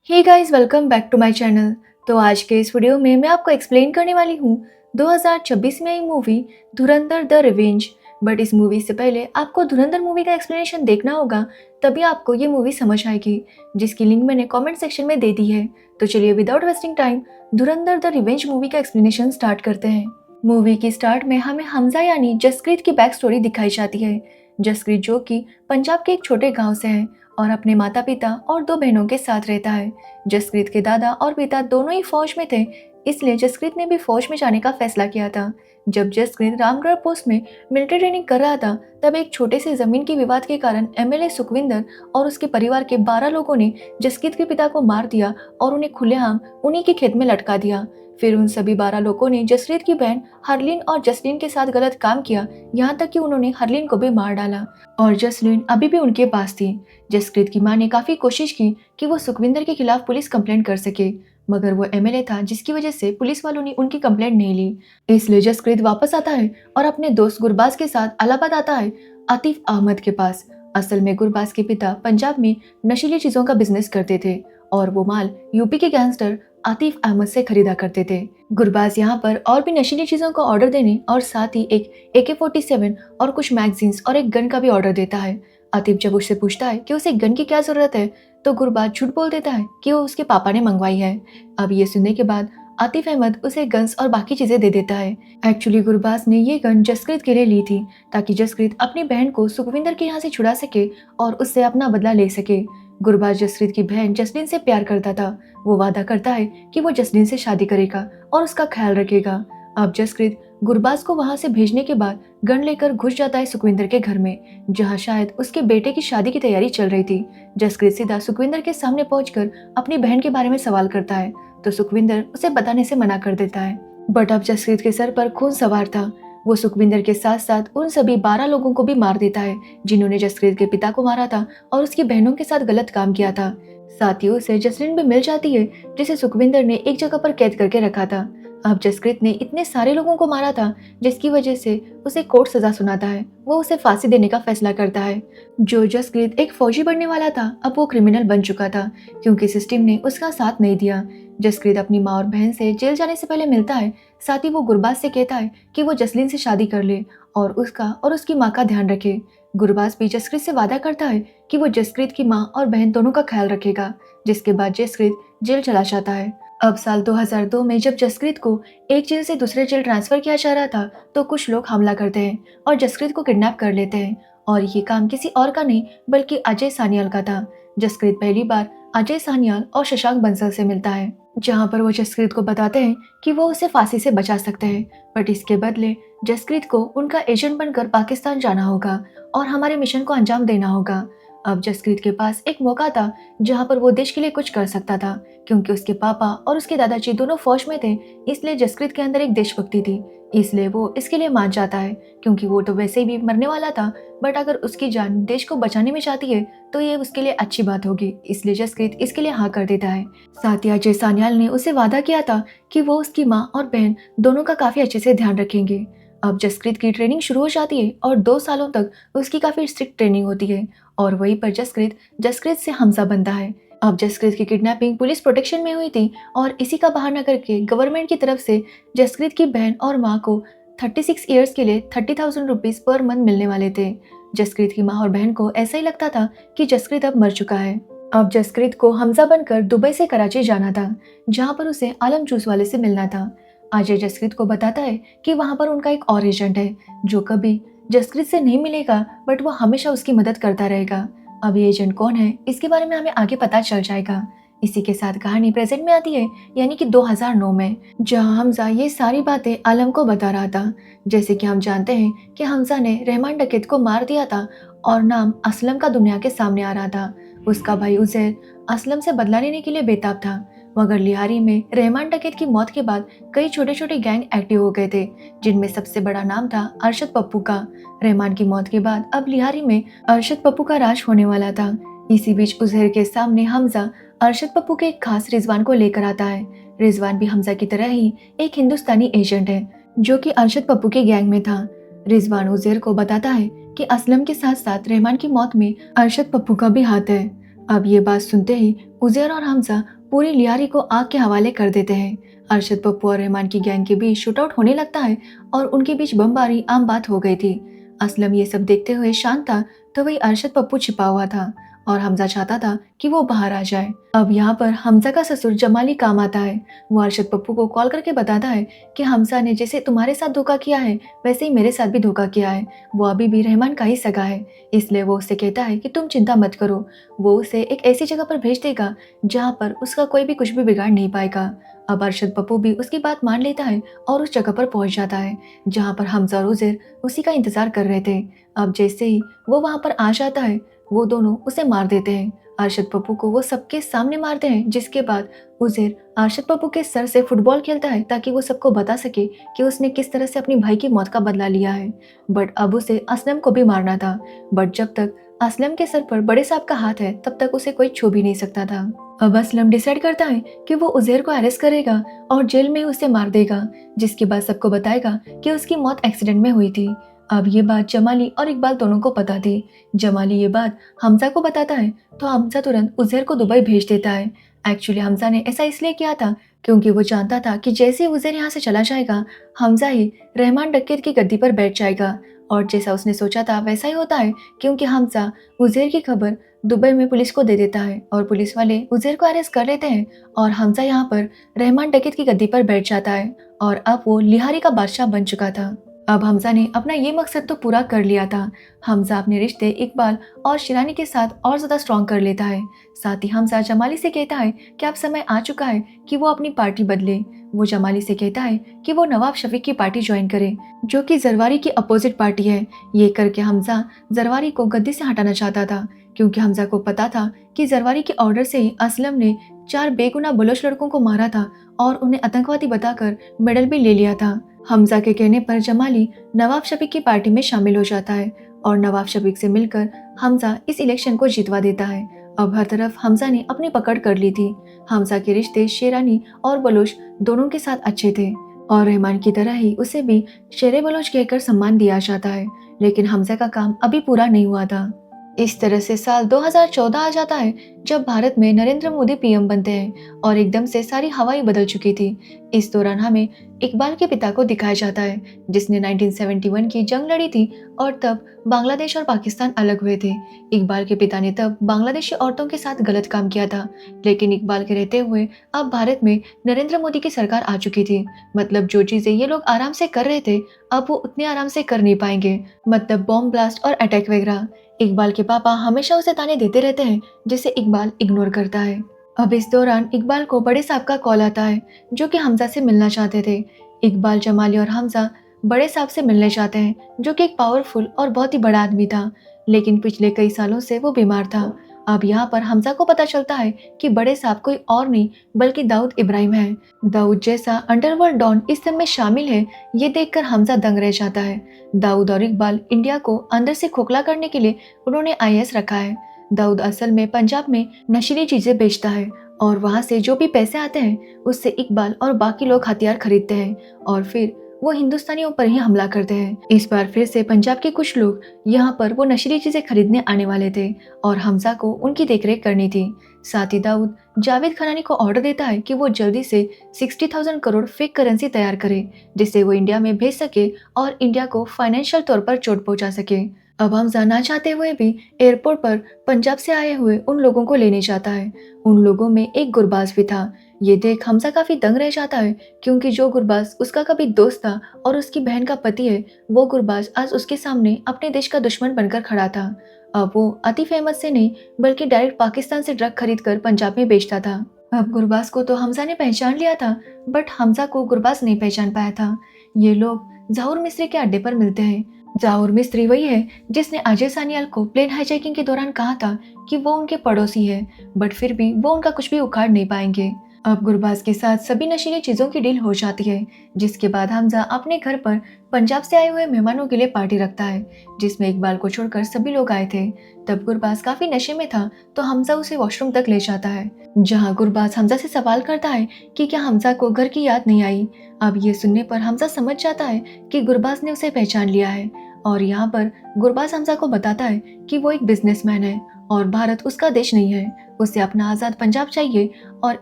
Hey guys, welcome back to my channel. तो आज के इस वीडियो में मैं आपको एक्सप्लेन करने वाली हूँ 2026 में आई movie Dhurandhar the revenge. But इस मूवी से पहले आपको धुरंधर मूवी का एक्सप्लेनेशन देखना होगा, तभी आपको ये मूवी समझ आएगी, जिसकी लिंक मैंने कमेंट सेक्शन में दे दी है। तो चलिए without wasting time Dhurandhar the revenge movie का एक्सप्लेनेशन स्टार्ट करते हैं। मूवी की स्टार्ट में हमें हमजा यानी जसप्रीत की बैक स्टोरी दिखाई जाती है। जसप्रीत जो कि पंजाब के एक छोटे गांव से है और अपने माता पिता और दो बहनों के साथ रहता है। जसप्रीत के दादा और पिता दोनों ही फौज में थे, इसलिए जसप्रीत ने भी फौज में जाने का फैसला किया था। जब जसप्रीत रामगढ़ पोस्ट में मिलिट्री ट्रेनिंग कर रहा था, तब एक छोटे से जमीन के विवाद के कारण एमएलए सुखविंदर और उसके परिवार के 12 लोगों ने जसप्रीत के पिता को मार दिया और उन्हें खुलेआम उन्हीं के खेत में लटका दिया। फिर उन सभी 12 लोगों ने जसप्रीत की बहन हरलीन और जसलीन के साथ गलत काम किया, यहाँ तक कि उन्होंने हरलीन को भी मार डाला और जसलीन अभी भी उनके पास थी। जसप्रीत की मां ने काफी कोशिश की कि वो सुखविंदर के खिलाफ पुलिस कंप्लेंट कर सके, मगर वो एमएलए था, जिसकी वजह से पुलिस वालों ने उनकी कंप्लेंट नहीं ली। इसलिए जसप्रीत वापस आता है और अपने दोस्त गुरबाज के साथ इलाहाबाद आता है आतिफ अहमद के पास। असल में गुरबाज के पिता पंजाब में नशीली चीजों का बिजनेस करते थे और वो माल यूपी के गैंगस्टर आतिफ अहमद से खरीदा करते थे। गुरबाज यहाँ पर और भी नशीली चीजों का ऑर्डर देने और साथ ही एक AK-47 और कुछ मैगजीन्स और एक गन का भी ऑर्डर देता है। आतिफ जब उससे पूछता है कि उसे गन की क्या जरूरत है, तो गुरबाज झूठ बोल देता है कि वो उसके पापा ने मंगवाई है। अब ये सुनने के बाद आतिफ अहमद उसे गन्स और बाकी चीजें दे देता है। एक्चुअली गुरबाज ने ये गन जसप्रीत के लिए ली थी, ताकि जसप्रीत अपनी बहन को सुखविंदर के यहाँ से छुड़ा सके और उससे अपना बदला ले सके। गुरबाज जसप्रीत की बहन जसलीन से प्यार करता था। वो वादा करता है कि वो जसलीन से शादी करेगा और उसका ख्याल रखेगा। अब जसप्रीत गुरबाज को वहां से भेजने के बाद गन लेकर घुस जाता है सुखविंदर के घर में, जहां शायद उसके बेटे की शादी की तैयारी चल रही थी। जसप्रीत सीधा सुखविंदर के सामने पहुंचकर अपनी बहन के बारे में सवाल करता है, तो सुखविंदर उसे बताने से मना कर देता है। बट अब जसप्रीत के सर पर खून सवार था। वो सुखविंदर के साथ साथ उन सभी 12 लोगों को भी मार देता है जिन्होंने जसप्रीत के पिता को मारा था और उसकी बहनों के साथ गलत काम किया था। साथ ही उसे जसलीन भी मिल जाती है, जिसे सुखविंदर ने एक जगह पर कैद करके रखा था। अब जसप्रीत ने इतने सारे लोगों को मारा था, जिसकी वजह से उसे कोर्ट सजा सुनाता है। वो उसे फांसी देने का फैसला करता है। जो जसप्रीत एक फौजी बनने वाला था, अब वो क्रिमिनल बन चुका था, क्योंकि सिस्टम ने उसका साथ नहीं दिया। जसप्रीत अपनी माँ और बहन से जेल जाने से पहले मिलता है। साथ ही वो गुरबाज से कहता है कि वो जसलीन से शादी कर ले और उसका और उसकी माँ का ध्यान रखे। गुरबाज भी जसप्रीत से वादा करता है कि वो जसप्रीत की माँ और बहन दोनों का ख्याल रखेगा, जिसके बाद जसप्रीत जेल चला जाता है। अब साल 2002 में जब जसप्रीत को एक जेल से दूसरे जेल ट्रांसफर किया जा रहा था, तो कुछ लोग हमला करते हैं और जसप्रीत को किडनैप कर लेते हैं। और ये काम किसी और का नहीं बल्कि अजय सान्याल का था। जसप्रीत पहली बार अजय सान्याल और शशांक बंसल से मिलता है, जहाँ पर वो जसप्रीत को बताते हैं कि वो उसे फांसी से बचा सकते हैं, बट इसके बदले जसप्रीत को उनका एजेंट बनकर पाकिस्तान जाना होगा और हमारे मिशन को अंजाम देना होगा। अब जसप्रीत के पास एक मौका था जहाँ पर वो देश के लिए कुछ कर सकता था, क्योंकि उसके पापा और उसके दादाजी दोनों फौज में थे, इसलिए जसप्रीत के अंदर एक देशभक्ति थी। इसलिए वो इसके लिए मान जाता है, क्योंकि वो तो वैसे भी मरने वाला था, बट अगर उसकी जान देश को बचाने में चाहती है तो ये उसके लिए अच्छी बात होगी, इसलिए जसप्रीत इसके लिए हाँ कर देता है। साथ ही अजय सान्याल ने उसे वादा किया था कि वो उसकी माँ और बहन दोनों का काफी अच्छे से ध्यान रखेंगे। अब जसप्रीत की ट्रेनिंग शुरू हो जाती है और 2 सालों तक उसकी काफी स्ट्रिक्ट ट्रेनिंग होती है और वहीं पर जसप्रीत से हमजा बनता है। अब जसप्रीत की किडनैपिंग पुलिस प्रोटेक्शन में हुई थी और इसी का बहाना करके गवर्नमेंट की तरफ से जसप्रीत की बहन और माँ को 36 ईयर्स के लिए 30,000 रुपीज पर मंथ मिलने वाले थे। जसप्रीत की माँ और बहन को ऐसा ही लगता था कि जसप्रीत अब मर चुका है। अब जसप्रीत को हमजा बनकर दुबई से कराची जाना था, जहाँ पर उसे आलम जूस वाले से मिलना था। अजय जसप्रीत को बताता है कि वहाँ पर उनका एक और एजेंट है जो कभी जसप्रीत से नहीं मिलेगा, बट वो हमेशा उसकी मदद करता रहेगा। अब ये एजेंट कौन है, इसके बारे में हमें आगे पता चल जाएगा। इसी के साथ कहानी प्रेजेंट में आती है, यानी कि 2009 में, जहां हमजा ये सारी बातें आलम को बता रहा था। जैसे कि हम जानते हैं कि हमजा ने रहमान डकैत को मार दिया था और नाम असलम का दुनिया के सामने आ रहा था। उसका भाई उजैर असलम से बदला लेने के लिए बेताब था, मगर लिहारी में रहमान डकैत की मौत के बाद कई छोटे छोटे गैंग एक्टिव हो गए थे, जिनमें सबसे बड़ा नाम था अरशद पप्पू का। रहमान की मौत के बाद अब लिहारी में अरशद पप्पू का राज होने वाला था। इसी बीच उजैर के सामने हमजा अरशद पप्पू के एक खास रिजवान को लेकर आता है। रिजवान भी हमजा की तरह ही एक हिंदुस्तानी एजेंट है, जो कि अरशद पप्पू के गैंग में था। रिजवान उजैर को बताता है कि असलम के साथ साथ रहमान की मौत में अरशद पप्पू का भी हाथ है। अब ये बात सुनते ही उज़ैर और हमजा पूरी लियारी को आग के हवाले कर देते हैं। अरशद पप्पू और रहमान की गैंग के बीच शूटआउट होने लगता है और उनके बीच बमबारी आम बात हो गई थी। असलम ये सब देखते हुए शांत था, तो वही अरशद पप्पू छिपा हुआ था और हमजा चाहता था कि वो बाहर आ जाए। अब यहाँ पर हमजा का ससुर जमाली काम आता है। वो अरशद पप्पू को कॉल करके बताता है कि हमजा ने जैसे तुम्हारे साथ धोखा किया है वैसे ही मेरे साथ भी धोखा किया है। वो अभी भी रहमान का ही सगा है, इसलिए वो उससे कहता है कि तुम चिंता मत करो, वो उसे एक ऐसी जगह पर भेज देगा जहाँ पर उसका कोई भी कुछ भी बिगाड़ नहीं पाएगा। अब अरशद पप्पू भी उसकी बात मान लेता है और उस जगह पर पहुंच जाता है जहाँ पर हमजा और उज़ैर उसी का इंतजार कर रहे थे। अब जैसे ही वो वहाँ पर आ जाता है, वो दोनों उसे मार देते हैं। अरशद पप्पू को वो सबके सामने मारते हैं, जिसके बाद उज़ैर अरशद पप्पू के सर से फुटबॉल खेलता है ताकि वो सबको बता सके कि उसने किस तरह से अपनी भाई की मौत का बदला लिया है। बट अब उसे असलम को भी मारना था, बट जब तक असलम के सर पर बड़े साहब का हाथ है तब तक उसे कोई छू भी नहीं सकता था। अब असलम डिसाइड करता है कि वो उज़ैर को अरेस्ट करेगा और जेल में उसे मार देगा, जिसके बाद सबको बताएगा कि उसकी मौत एक्सीडेंट में हुई थी। अब ये बात जमाली और इकबाल दोनों को पता थी। जमाली ये बात हमजा को बताता है तो हमजा तुरंत उज़ैर को दुबई भेज देता है। एक्चुअली हमजा ने ऐसा इसलिए किया था क्योंकि वो जानता था कि जैसे ही उज़ैर यहाँ से चला जाएगा, हमजा ही रहमान डकैत की गद्दी पर बैठ जाएगा। और जैसा उसने सोचा था वैसा ही होता है, क्योंकि हमजा उज़ैर की खबर दुबई में पुलिस को दे देता है और पुलिस वाले उज़ैर को अरेस्ट कर लेते हैं और हमजा यहाँ पर रहमान डकैत की गद्दी पर बैठ जाता है और अब वो लिहारी का बादशाह बन चुका था। अब हमजा ने अपना ये मकसद तो पूरा कर लिया था। हमजा अपने रिश्ते इकबाल और शिरानी के साथ और ज़्यादा स्ट्रॉन्ग कर लेता है। साथ ही हमजा जमाली से कहता है कि अब समय आ चुका है कि वो अपनी पार्टी बदले। वो जमाली से कहता है कि वो नवाब शफीक की पार्टी ज्वाइन करे, जो कि जरवारी की अपोजिट पार्टी है। ये करके हमजा जरवारी को गद्दी से हटाना चाहता था, क्योंकि हमजा को पता था कि जरवारी के ऑर्डर से ही असलम ने 4 बेगुनाह बलोच लड़कों को मारा था और उन्हें आतंकवादी बताकर मेडल भी ले लिया था। हमजा के कहने पर जमाली नवाब शफीक की पार्टी में शामिल हो जाता है और नवाब शफीक से मिलकर हमजा इस इलेक्शन को जितवा देता है। अब हर तरफ हमजा ने अपनी पकड़ कर ली थी। हमजा के रिश्ते शेरानी और बलोच दोनों के साथ अच्छे थे और रहमान की तरह ही उसे भी शेरे बलोच कहकर सम्मान दिया जाता है, लेकिन हमजा का काम अभी पूरा नहीं हुआ था। इस तरह से साल 2014 आ जाता है, जब भारत में नरेंद्र मोदी पीएम बनते हैं और एकदम से सारी हवा ही बदल चुकी थी। इस दौरान हमें इकबाल के पिता को दिखाया जाता है, जिसने 1971 की जंग लड़ी थी और तब बांग्लादेश और पाकिस्तान अलग हुए थे। इकबाल के पिता ने तब बांग्लादेशी औरतों के साथ गलत काम किया था, लेकिन इकबाल के रहते हुए अब भारत में नरेंद्र मोदी की सरकार आ चुकी थी। मतलब जो चीजें ये लोग आराम से कर रहे थे, अब वो उतने आराम से कर नहीं पाएंगे, मतलब बॉम्ब ब्लास्ट और अटैक वगैरह। इकबाल के पापा हमेशा उसे ताने देते रहते हैं, जिसे इकबाल इग्नोर करता है। अब इस दौरान इकबाल को बड़े साहब का कॉल आता है, जो कि हमजा से मिलना चाहते थे। इकबाल, जमाली और हमजा बड़े साहब से मिलने चाहते हैं, जो कि एक पावरफुल और बहुत ही बड़ा आदमी था, लेकिन पिछले कई सालों से वो बीमार था। अब यहाँ पर हमजा को पता चलता है कि बड़े साहब कोई और नहीं बल्कि दाऊद इब्राहिम है। दाऊद जैसा अंडरवर्ल्ड डॉन इस सब में शामिल है, ये देखकर हमजा दंग रह जाता है। दाऊद और इकबाल इंडिया को अंदर से खोखला करने के लिए उन्होंने आईएएस रखा है। दाऊद असल में पंजाब में नशीली चीजें बेचता है और वहाँ से जो भी पैसे आते हैं उससे इकबाल और बाकी लोग हथियार खरीदते हैं और फिर वो हिंदुस्तानियों पर ही हमला करते हैं। इस बार फिर से पंजाब के कुछ लोग यहाँ पर वो नशीली चीजें खरीदने आने वाले थे और हमजा को उनकी देखरेख करनी थी। साथ ही दाऊद जावेद खनानी को ऑर्डर देता है कि वो जल्दी से 60,000 करोड़ फेक करेंसी तैयार करे, जिससे वो इंडिया में भेज सके और इंडिया को फाइनेंशियल तौर पर चोट पहुंचा सके। अब हमजा ना चाहते हुए भी एयरपोर्ट पर पंजाब से आए हुए उन लोगों को लेने जाता है। उन लोगों में एक गुरबाज भी था। ये देख हमजा काफी दंग रह जाता है, क्योंकि जो गुरबाज उसका कभी दोस्त था और उसकी बहन का पति है, वो गुरबाज आज उसके सामने अपने देश का दुश्मन बनकर खड़ा था। अब वो अति फेमस से नहीं बल्कि डायरेक्ट पाकिस्तान से ड्रग खरीद कर पंजाब में बेचता था। अब गुरबाज को तो हमजा ने पहचान लिया था, बट हमजा को गुरबाज नहीं पहचान पाया था। ये लोग जहूर मिस्त्री के अड्डे पर मिलते हैं। जहूर मिस्त्री वही है जिसने अजय सानियाल को प्लेन हाईजैकिंग के दौरान कहा था कि वो उनके पड़ोसी है, बट फिर भी वो उनका कुछ भी उखाड़ नहीं पाएंगे। अब गुरबाज के साथ सभी नशीली चीजों की डील हो जाती है, जिसके बाद हमजा अपने घर पर पंजाब से आए हुए मेहमानों के लिए पार्टी रखता है, जिसमें इकबाल को छोड़कर सभी लोग आए थे। तब गुरबाज काफी नशे में था, तो हमजा उसे वॉशरूम तक ले जाता है, जहां गुरबाज हमजा से सवाल करता है कि क्या हमजा को घर की याद नहीं आई। अब ये सुनने पर हमजा समझ जाता है कि गुरबाज ने उसे पहचान लिया है और यहाँ पर गुरबाज हमजा को बताता है कि वो एक बिजनेसमैन है और भारत उसका देश नहीं है, उसे अपना आज़ाद पंजाब चाहिए। और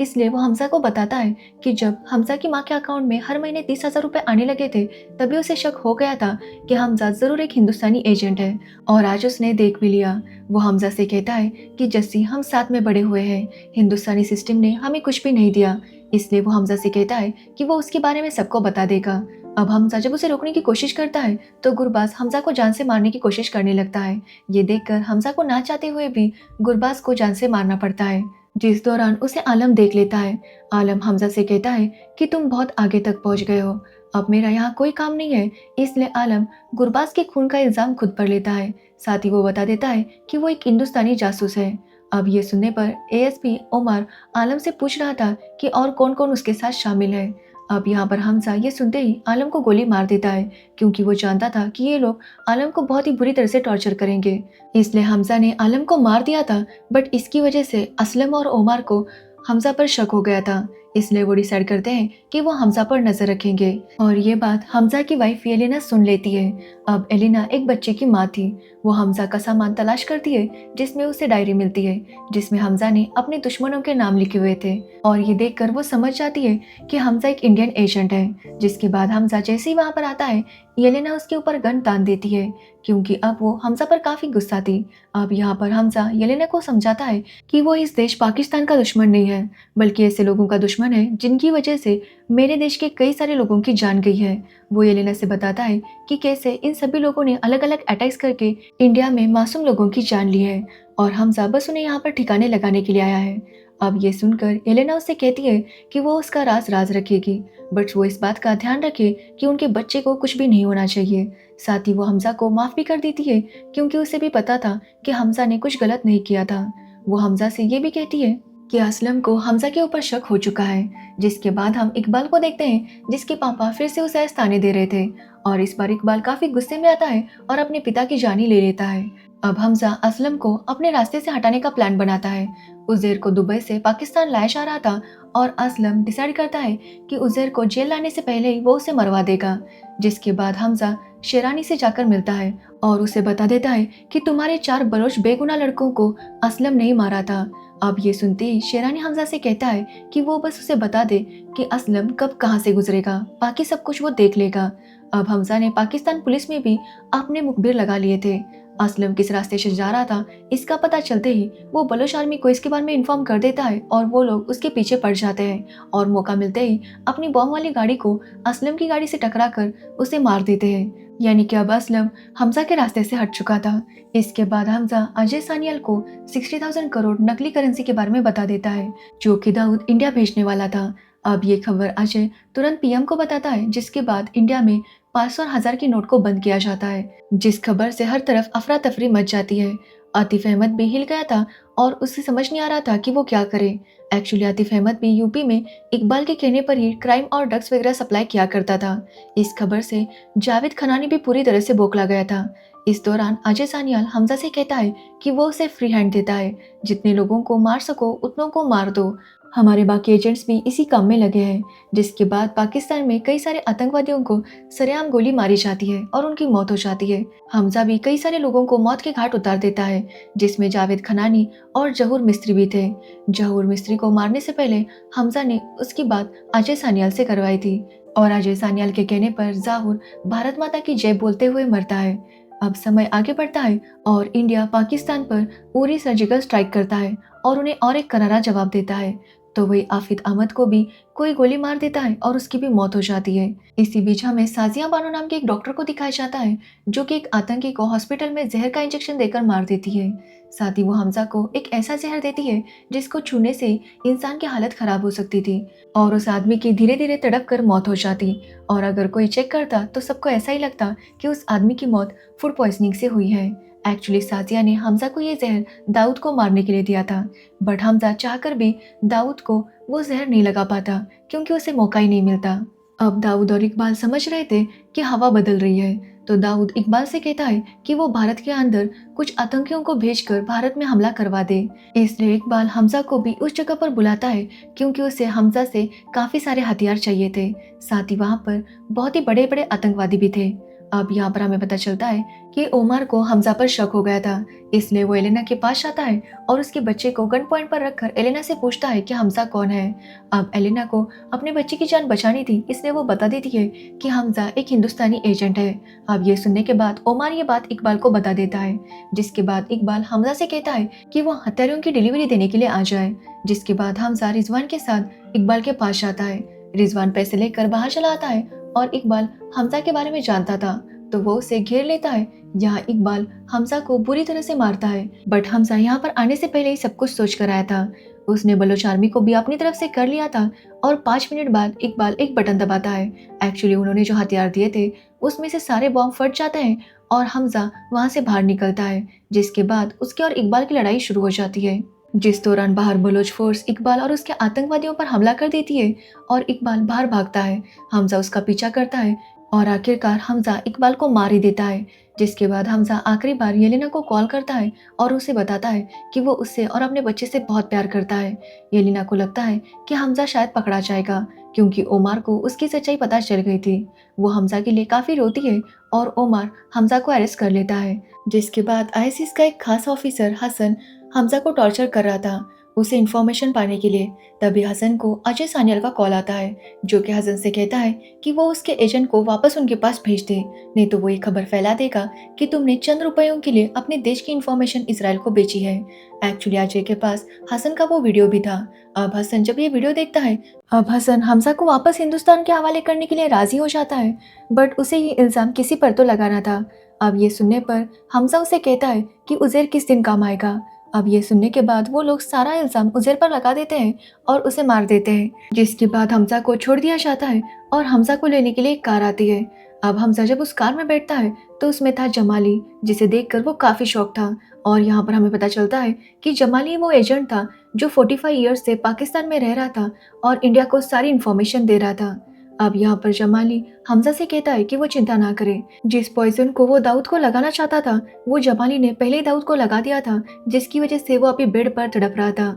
इसलिए वो हमजा को बताता है कि जब हमजा की माँ के अकाउंट में हर महीने 30,000 रुपए आने लगे थे, तभी उसे शक हो गया था कि हमजा ज़रूर एक हिंदुस्तानी एजेंट है। और आज उसने देख भी लिया। वो हमजा से कहता है कि जस्सी, हम साथ में बड़े हुए हैं, हिंदुस्तानी सिस्टम ने हमें कुछ भी नहीं दिया। इसलिए वो हमजा से कहता है कि वो उसके बारे में सबको बता देगा। अब हमजा जब उसे रोकने की कोशिश करता है तो गुरबाज हमजा को जान से मारने की कोशिश करने लगता है। ये देखकर हमजा को ना चाहते हुए भी गुरबाज को जान से मारना पड़ता है, जिस दौरान उसे आलम देख लेता है। आलम हमजा से कहता है कि तुम बहुत आगे तक पहुंच गए हो, अब मेरा यहाँ कोई काम नहीं है। इसलिए आलम गुरबाज के खून का इल्जाम खुद पर लेता है। साथ ही वो बता देता है कि वो एक हिंदुस्तानी जासूस है। अब ये सुनने पर एएसपी ओमर आलम से पूछ रहा था कि और कौन कौन उसके साथ शामिल है। अब यहाँ पर हमजा ये सुनते ही आलम को गोली मार देता है, क्योंकि वो जानता था कि ये लोग आलम को बहुत ही बुरी तरह से टॉर्चर करेंगे। इसलिए हमजा ने आलम को मार दिया था, बट इसकी वजह से असलम और ओमर को हमजा पर शक हो गया था। इसलिए वो डिसाइड करते हैं कि वो हमजा पर नजर रखेंगे। और ये बात हमजा की वाइफ एलिना सुन लेती है। अब एलिना एक बच्चे की माँ थी। वो हमजा का सामान तलाश करती है, जिसमें उसे डायरी मिलती है जिसमें हमजा ने अपने दुश्मनों के नाम लिखे हुए थे। और ये देखकर वो समझ जाती है कि हमजा एक इंडियन एजेंट है। जिसके बाद हमजा जैसे ही वहां पर आता है, एलिना उसके ऊपर गन तान देती है, क्योंकि अब वो हमजा पर काफी गुस्सा थी। अब यहाँ पर हमजा एलिना को समझाता है कि वो इस देश पाकिस्तान का दुश्मन नहीं है, बल्कि ऐसे लोगों का दुश्मन है जिनकी वजह से मेरे देश के कई सारे लोगों की जान गई है। वो एलिना से बताता है कि कैसे इन सभी लोगों ने अलग अलग अटैक्स करके इंडिया में मासूम लोगों की जान ली है, और हमजा बस उन्हें यहाँ पर ठिकाने लगाने के लिए आया है। अब ये सुनकर एलेना उससे कहती है कि वो उसका राज रखेगी, बट वो इस बात का ध्यान रखे कि उनके बच्चे को कुछ भी नहीं होना चाहिए। साथ ही वो हमजा को माफ भी कर देती है, क्योंकि उसे भी पता था कि हमजा ने कुछ गलत नहीं किया था। वो हमजा से ये भी कहती है कि असलम को हमजा के ऊपर शक हो चुका है। जिसके बाद हम इकबाल को देखते हैं, जिसके पापा फिर से उसे ताने दे रहे थे, और इस बार इकबाल काफी गुस्से में आता है और अपने पिता की जान ही ले लेता है। अब हमजा असलम को अपने रास्ते से हटाने का प्लान बनाता है। उज़ैर को दुबई से पाकिस्तान लाया जा रहा था, और असलम डिसाइड करता है कि उज़ैर को जेल लाने से पहले ही वो उसे मरवा देगा। जिसके बाद हमजा शेरानी से जाकर मिलता है और उसे बता देता है कि तुम्हारे 4 बलोच बेगुनाह लड़कों को असलम नहीं मारा था। अब ये सुनते ही शेरानी हमजा से कहता है कि वो बस उसे बता दे कि असलम कब कहाँ से गुजरेगा, बाकी सब कुछ वो देख लेगा। अब हमजा ने पाकिस्तान पुलिस में भी अपने मुखबिर लगा लिए थे। असलम किस रास्ते से जा रहा था, इसका पता चलते ही वो बलोच आर्मी को इसके बारे में इन्फॉर्म कर देता है, और वो लोग उसके पीछे पड़ जाते हैं और मौका मिलते ही अपनी बॉम्ब वाली गाड़ी को असलम की गाड़ी से टकरा कर उसे मार देते हैं। यानी कि अब असलम हमजा के रास्ते से हट चुका था। इसके बाद हमजा अजय सानियाल को 60,000 करोड़ नकली करेंसी के बारे में बता देता है, जो कि दाऊद इंडिया भेजने वाला था। अब ये खबर अजय तुरंत पीएम को बताता है, जिसके बाद इंडिया में 500 और 1000 की नोट को बंद किया जाता है, जिस खबर से हर तरफ अफरा तफरी मच जाती है। आतिफ अहमद भी हिल गया था और उसे समझ नहीं आ रहा था कि वो क्या करे। एक्चुअली आतिफ अहमद भी यूपी में इकबाल के कहने पर ही क्राइम और ड्रग्स वगैरह सप्लाई किया करता था। इस खबर से जावेद खनानी भी पूरी तरह से बौखला गया था। इस दौरान अजय सानियाल हमजा से कहता है कि वो उसे फ्री हैंड देता है, जितने लोगों को मार सको उतनों को मार दो, हमारे बाकी एजेंट्स भी इसी काम में लगे हैं। जिसके बाद पाकिस्तान में कई सारे आतंकवादियों को सरेआम गोली मारी जाती है और उनकी मौत हो जाती है। हमजा भी कई सारे लोगों को मौत के घाट उतार देता है, जिसमें जावेद खनानी और जहूर मिस्त्री भी थे। जहूर मिस्त्री को मारने से पहले हमजा ने उसकी बात अजय सानियाल से करवाई थी, और अजय सानियाल के कहने पर जहूर भारत माता की जय बोलते हुए मरता है। अब समय आगे बढ़ता है और इंडिया पाकिस्तान पर उरी सर्जिकल स्ट्राइक करता है और उन्हें और एक करारा जवाब देता है। तो वही आफिद अहमद को भी कोई गोली मार देता है और उसकी भी मौत हो जाती है। इसी बीच हमें साजिया बानो नाम के एक डॉक्टर को दिखाया जाता है, जो कि एक आतंकी को हॉस्पिटल में जहर का इंजेक्शन देकर मार देती है। साथ ही वो हमजा को एक ऐसा जहर देती है जिसको छूने से इंसान की हालत खराब हो सकती थी, और उस आदमी की धीरे धीरे तड़प कर मौत हो जाती। और अगर कोई चेक करता तो सबको ऐसा ही लगता कि उस आदमी की मौत फूड पॉइजनिंग से हुई है। एक्चुअली साजिया ने हमजा को ये जहर दाऊद को मारने के लिए दिया था, बट हमजा चाहकर भी दाऊद को वो जहर नहीं लगा पाता, क्योंकि उसे मौका ही नहीं मिलता। अब दाऊद और इकबाल समझ रहे थे कि हवा बदल रही है, तो दाऊद इकबाल से कहता है कि वो भारत के अंदर कुछ आतंकियों को भेजकर भारत में हमला करवा दे। इसलिए इकबाल हमजा को भी उस जगह पर बुलाता है, क्योंकि उसे हमजा से काफी सारे हथियार चाहिए थे। साथ ही वहाँ पर बहुत ही बड़े बड़े आतंकवादी भी थे। अब यहाँ पर हमें पता चलता है कि ओमार को हमजा पर शक हो गया था, इसलिए वो एलेना के पास आता है और उसके बच्चे को गन पॉइंट पर रखकर एलेना से पूछता है कि हमजा कौन है। अब एलेना को अपने बच्चे की जान बचानी थी, इसलिए वो बता देती है कि हमजा एक हिंदुस्तानी एजेंट है। अब ये सुनने के बाद ओमार ये बात इकबाल को बता देता है, जिसके बाद इकबाल हमजा से कहता है कि वो हत्यारों की डिलीवरी देने के लिए आ जाए। जिसके बाद हमजा रिजवान के साथ इकबाल के पास जाता है। रिजवान पैसे लेकर बाहर चला आता है और इकबाल हमजा के बारे में जानता था, तो वो उसे घेर लेता है। यहाँ इकबाल हमजा को बुरी तरह से मारता है, बट हमजा यहाँ पर आने से पहले ही सब कुछ सोच कर आया था। उसने बलोच आर्मी को भी अपनी तरफ से कर लिया था और 5 मिनट बाद इकबाल एक बटन दबाता है। एक्चुअली उन्होंने जो हथियार दिए थे उसमें से सारे बॉम्ब फट जाते हैं और हमजा वहां से बाहर निकलता है। जिसके बाद उसके और इकबाल की लड़ाई शुरू हो जाती है, जिस दौरान बाहर बलोच फोर्स इकबाल और उसके आतंकवादियों पर हमला कर देती है और इकबाल बाहर भागता है। हमजा उसका पीछा करता है और आखिरकार हमजा इकबाल को मार ही देता है। जिसके बाद हमजा आखिरी बार येलेना को कॉल करता है और उसे बताता है कि वो उससे और अपने बच्चे से बहुत प्यार करता है। येलेना को लगता है कि हमजा शायद पकड़ा जाएगा, क्योंकि ओमार को उसकी सच्चाई पता चल गई थी। वो हमजा के लिए काफ़ी रोती है और ओमार हमजा को अरेस्ट कर लेता है। जिसके बाद आईएसआई का एक खास ऑफिसर हसन हमजा को टॉर्चर कर रहा था उसे इन्फॉर्मेशन पाने के लिए। तभी हसन को अजय सान्याल का कॉल आता है, जो कि हसन से कहता है कि वो उसके एजेंट को वापस उनके पास भेज दे, नहीं तो वो ये खबर फैला देगा कि तुमने चंद रुपयों के लिए अपने देश की इन्फॉर्मेशन इसराइल को बेची है। एक्चुअली अजय के पास हसन का वो वीडियो भी था। अब हसन जब ये वीडियो देखता है, अब हसन हमजा को वापस हिंदुस्तान के हवाले करने के लिए राजी हो जाता है, बट उसे ये इल्ज़ाम किसी पर तो लगाना था। अब ये सुनने पर हमजा उसे कहता है कि उज़ैर किस दिन काम आएगा। अब ये सुनने के बाद वो लोग सारा इल्ज़ाम उज़ैर पर लगा देते हैं और उसे मार देते हैं। जिसके बाद हमजा को छोड़ दिया जाता है और हमजा को लेने के लिए एक कार आती है। अब हमजा जब उस कार में बैठता है तो उसमें था जमाली, जिसे देखकर वो काफ़ी शौक था। और यहाँ पर हमें पता चलता है कि जमाली वो एजेंट था जो 45 ईयर्स से पाकिस्तान में रह रहा था और इंडिया को सारी इन्फॉर्मेशन दे रहा था। अब यहाँ पर जमाली हमजा से कहता है कि वो चिंता ना करे, जिस पॉइजन को वो दाऊद को लगाना चाहता था वो जमाली ने पहले ही दाऊद को लगा दिया था, जिसकी वजह से वो अभी बेड पर तड़प रहा था।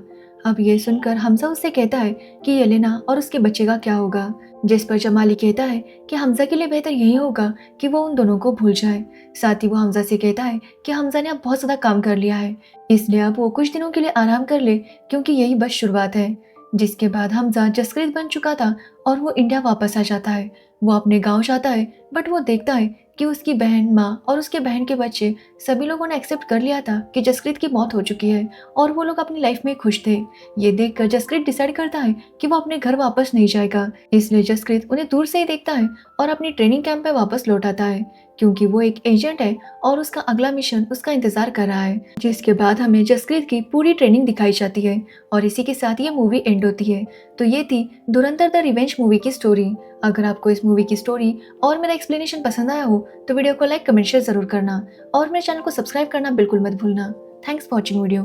अब ये सुनकर हमजा उससे कहता है कि येलेना और उसके बच्चे का क्या होगा, जिस पर जमाली कहता है कि हमजा के लिए बेहतर यही होगा कि वो उन दोनों को भूल जाए। साथ ही वो हमजा से कहता है कि हमजा ने अब बहुत ज़्यादा काम कर लिया है, इसलिए अब वो कुछ दिनों के लिए आराम कर ले, क्योंकि यही बस शुरुआत है। जिसके बाद हमजा जसक्रित बन चुका था और वो इंडिया वापस आ जाता है। वो अपने गांव जाता है, बट वो देखता है कि उसकी बहन, माँ और उसके बहन के बच्चे सभी लोगों ने एक्सेप्ट कर लिया था कि जसक्रित की मौत हो चुकी है और वो लोग अपनी लाइफ में खुश थे। ये देखकर जसक्रित डिसाइड करता है कि वो अपने घर वापस नहीं जाएगा, इसलिए जसक्रित उन्हें दूर से ही देखता है और अपनी ट्रेनिंग कैंप पे वापस लौट आता है, क्योंकि वो एक एजेंट है और उसका अगला मिशन उसका इंतजार कर रहा है। जिसके बाद हमें जसक्रित की पूरी ट्रेनिंग दिखाई जाती है और इसी के साथ ये मूवी एंड होती है। तो ये थी धुरंधर द रिवेंज मूवी की स्टोरी। अगर आपको इस मूवी की स्टोरी और मेरा एक्सप्लेनेशन पसंद आया हो तो वीडियो को लाइक, कमेंट, शेयर जरूर करना और मेरे चैनल को सब्सक्राइब करना बिल्कुल मत भूलना। Thanks for watching video.